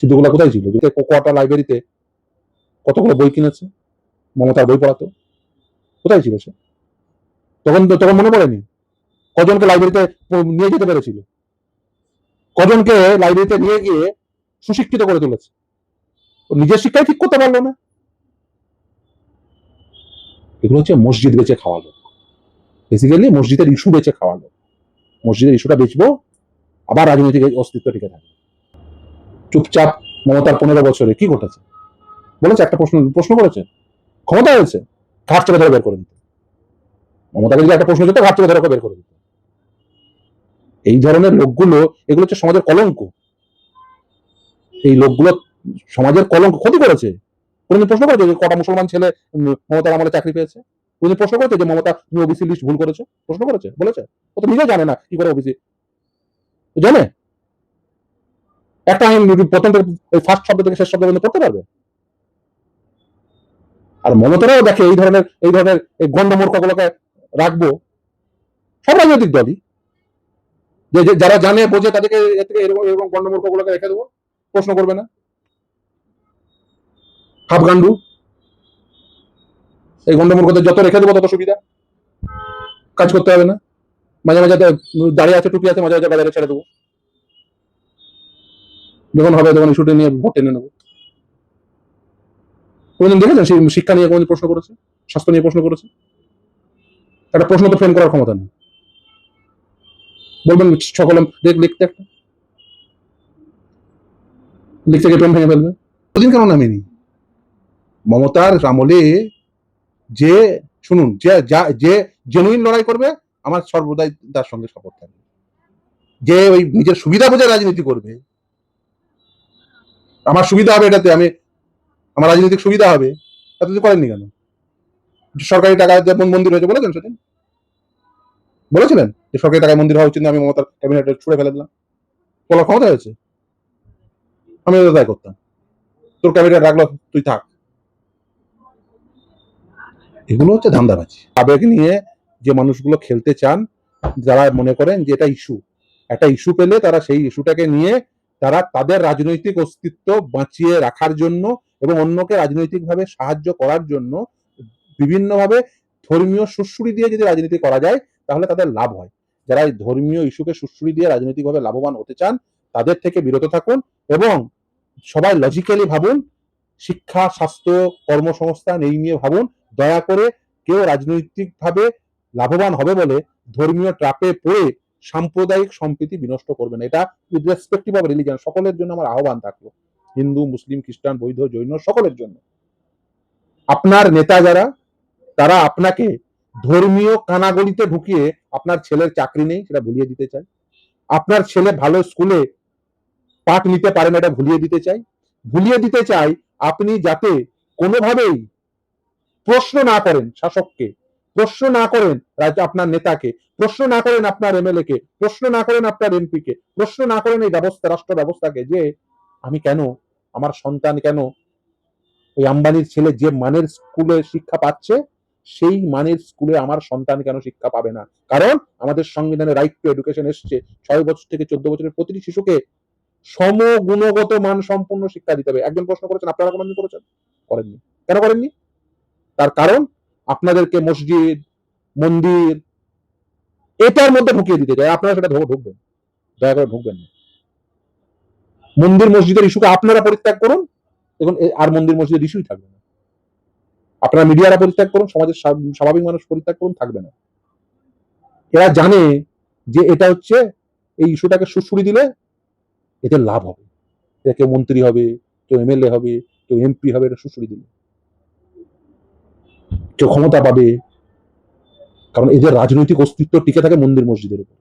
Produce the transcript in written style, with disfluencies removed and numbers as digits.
সিদ্ধগুলা কোথায় ছিল? যে কোকোয়াটা লাইব্রেরিতে কতগুলো বই কিনেছে, মমতার বই পড়াতো, কোথায় ছিল সে? তখন মনে পড়েনি কজনকে লাইব্রেরিতে নিয়ে যেতে পেরেছিল, কজনকে লাইব্রেরিতে নিয়ে গিয়ে সুশিক্ষিত করে তুলেছে। নিজের শিক্ষাই ঠিক করতে পারলো না। এগুলো হচ্ছে মসজিদ বেচে খাওয়া লোক, বেসিক্যালি মসজিদের ইস্যু বেচে খাওয়া লোক। মসজিদের ইস্যুটা বেচবো, আবার রাজনৈতিক অস্তিত্ব টিকে থাকবে। চুপচাপ মমতার 15 বছরে কি ঘটেছে বলেছে? একটা প্রশ্ন করেছে? ক্ষমতা হয়েছে, ঘাট চেপে ধরে বের করে দিত। মমতাকে যদি একটা প্রশ্ন যেত, ঘাট চেপে ধরে বের করে দিত। এই ধরনের লোকগুলো, এগুলো হচ্ছে সমাজের কলঙ্ক। এই লোকগুলো সমাজের কলঙ্ক, ক্ষতি করেছে। কোনদিন প্রশ্ন করেছে যে কটা মুসলমান ছেলে মমতার আমলে চাকরি পেয়েছে? কোনদিন প্রশ্ন করেছে যে মমতা তুমি ওবিসি লিস্ট ভুল করেছো? প্রশ্ন করেছে? বলেছে? ও তো নিজেও জানে না কি করে ওবিসি জানে। একটা আইন প্রথম থেকে ফার্স্ট শব্দ থেকে শেষ শব্দ পর্যন্ত পড়তে পারবে? আর মমতারাও দেখে এই ধরনের এই গন্ডমূর্খগুলোকে রাখবো। সব রাজনৈতিক দলই যে যারা জানে বোঝে তাদেরকে এর থেকে এরকম গন্ডমূর্খগুলোকে রেখে দেবো, প্রশ্ন করবে না। হাফগান্ডু, এই গন্ডমূর্খদের যত রেখে দেবো তত সুবিধা, কাজ করতে হবে না। মাঝে মাঝে দাঁড়িয়ে আছে, টুপি আছে, মাঝে মাঝে বাজারে ছেড়ে দেবো, যখন হবে তখন ইস্যুটা নিয়ে ভোট টেনে নেবো। কোনদিন দেখেছেন সেই শিক্ষা নিয়ে কোনদিন প্রশ্ন করেছে? স্বাস্থ্য নিয়ে প্রশ্ন করেছে? একটা প্রশ্ন তো ফ্রেম করার ক্ষমতা নেই। বলবেন সকলে লিখতে, একটা লিখতে গিয়ে প্রেম ভেঙে ফেলবে। ওদিন কেন নামেনি মমতার আমলে? যে শুনুন, যে জেনুইন লড়াই করবে, আমার সর্বদাই তার সঙ্গে সাপোর্ট থাকবে। যে ওই নিজের সুবিধা বোঝে রাজনীতি করবে, আমার সুবিধা হবে এটাতে, আমার রাজনৈতিক সুবিধা হবে, এত কিছু করেননি কেন? সরকারি টাকায় মন্দির হয়েছে বলেছেন সেদিন? বলেছিলেন যে সরকারি টাকায় মন্দির হওয়া উচিত না, আমি মমতার ক্যাবিনেটে ছুড়ে ফেলে দিলাম? বলার ক্ষমতা হয়েছে? আমি তাই করতাম, তোর ক্যাবিনেট রাখলো, তুই থাক। এগুলো হচ্ছে ধান্দাবাজি। আবেগ নিয়ে যে মানুষগুলো খেলতে চান, যারা মনে করেন যে এটা ইস্যু, একটা ইস্যু পেলে তারা সেই ইস্যুটাকে নিয়ে তারা তাদের রাজনৈতিক অস্তিত্ব বাঁচিয়ে রাখার জন্য এবং অন্যকে রাজনৈতিকভাবে সাহায্য করার জন্য বিভিন্নভাবে ধর্মীয় সুড়সুড়ি দিয়ে যদি রাজনীতি করা যায় তাহলে তাদের লাভ হয়। যারা এই ধর্মীয় ইস্যুকে সুড়সুড়ি দিয়ে রাজনৈতিকভাবে লাভবান হতে চান তাদের থেকে বিরত থাকুন এবং সবাই লজিক্যালি ভাবুন, শিক্ষা, স্বাস্থ্য, কর্মসংস্থান এই নিয়ে ভাবুন। দয়া করে কেউ রাজনৈতিকভাবে লাভবান হবে বলে ধর্মীয় ট্রাপে পড়ে সাম্প্রদায়িক সম্প্রীতি বিনষ্ট করবে না। এটা উইথ রেসপেক্টিভ অফ রিলিজিয়ন সকলের জন্য আমার আহ্বান থাকলো, হিন্দু, মুসলিম, খ্রিস্টান, বৌদ্ধ, জৈন সকলের জন্য। আপনার নেতা যারা, তারা আপনাকে ধর্মীয় কানাগলিতে ঢুকিয়ে আপনার ছেলের চাকরি নেই সেটা ভুলিয়ে দিতে চায়, আপনার ছেলে ভালো স্কুলে পাঠ নিতে পারে না এটা ভুলিয়ে দিতে চাই আপনি যাতে কোনোভাবেই প্রশ্ন না করেন শাসককে, প্রশ্ন না করেন আপনার নেতাকে, প্রশ্ন না করেন আপনার এমএলএ কে, প্রশ্ন না করেন আপনার এমপি কে, প্রশ্ন না করেন এই ব্যবস্থা, রাষ্ট্র ব্যবস্থাকে, যে আমি কেন, আমার সন্তান কেন ওই আম্বানির ছেলে যে মানের স্কুলে শিক্ষা পাচ্ছে সেই মানের স্কুলে আমার সন্তান কেন শিক্ষা পাবে না? কারণ আমাদের সংবিধানে রাইট টু এডুকেশন এসছে, 6 বছর থেকে 14 বছরের প্রতিটি শিশুকে সমগুণগত মান সম্পন্ন শিক্ষা দিতে হবে। একজন প্রশ্ন করেছেন, আপনারা কোনদিন করেছেন? করেননি। কেন করেননি? তার কারণ আপনাদেরকে মসজিদ, মন্দির এটার মধ্যে ঢুকিয়ে দিতে চায়, আপনারা সেটা ঢুকবেন, দয়া করে ঢুকবেন না। মন্দির মসজিদের ইস্যুকে আপনারা পরিত্যাগ করুন, দেখুন আর মন্দির মসজিদের ইস্যুই থাকবে না। আপনারা মিডিয়ারা পরিত্যাগ করুন, সমাজের স্বাভাবিক মানুষ পরিত্যাগ করুন, থাকবে না। এরা জানে যে এটা হচ্ছে এই ইস্যুটাকে সুড়সুড়ি দিলে এতে লাভ হবে, কেউ মন্ত্রী হবে, কেউ এমএলএ হবে, কেউ এমপি হবে, এটা সুড়সুড়ি দিলে কেউ ক্ষমতা পাবে, কারণ এদের রাজনৈতিক অস্তিত্ব টিকে থাকে মন্দির মসজিদের উপর।